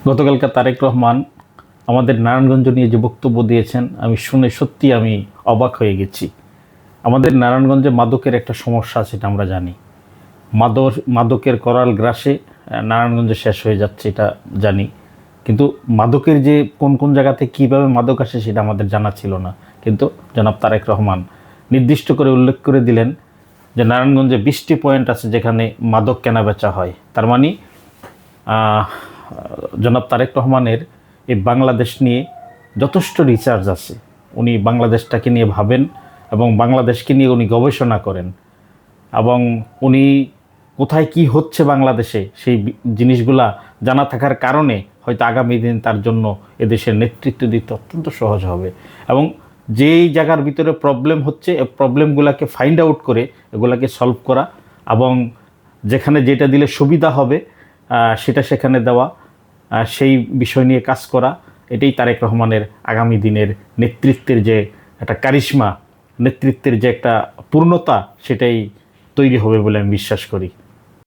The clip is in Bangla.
গতকালকে তারেক রহমান আমাদের নারায়ণগঞ্জ নিয়ে যে বক্তব্য দিয়েছেন, আমি শুনে সত্যি আমি অবাক হয়ে গেছি। আমাদের নারায়ণগঞ্জে মাদকের একটা সমস্যা আছে, এটা আমরা জানি। মাদকের করাল গ্রাসে নারায়ণগঞ্জে শেষ হয়ে যাচ্ছে, এটা জানি। কিন্তু মাদকের যে কোন কোন জায়গাতে কীভাবে মাদক আসে সেটা আমাদের জানা ছিল না। কিন্তু জনাব তারেক রহমান নির্দিষ্ট করে উল্লেখ করে দিলেন যে নারায়ণগঞ্জে 20টি পয়েন্ট আছে যেখানে মাদক কেনাবেচা হয়। তার মানে জনাব তারেক রহমানের এই বাংলাদেশ নিয়ে যথেষ্ট রিসার্চ আছে। উনি বাংলাদেশটাকে নিয়ে ভাবেন এবং বাংলাদেশকে নিয়ে উনি গবেষণা করেন, এবং উনি কোথায় কি হচ্ছে বাংলাদেশে সেই জিনিসগুলা জানা থাকার কারণে হয়তো আগামী দিন তার জন্য এদেশের নেতৃত্ব দিতে অত্যন্ত সহজ হবে। এবং যেই জায়গার ভিতরে প্রবলেম হচ্ছে, এই প্রবলেমগুলোকে ফাইন্ড আউট করে এগুলাকে সলভ করা, এবং যেখানে যেটা দিলে সুবিধা হবে সেটা সেখানে দেওয়া, সেই বিষয় নিয়ে কাজ করা, এটাই তারেক রহমানের আগামী দিনের নেতৃত্বের যে একটা কারিশমা, নেতৃত্বের যে একটা পূর্ণতা, সেটাই তৈরি হবে বলে আমি বিশ্বাস করি।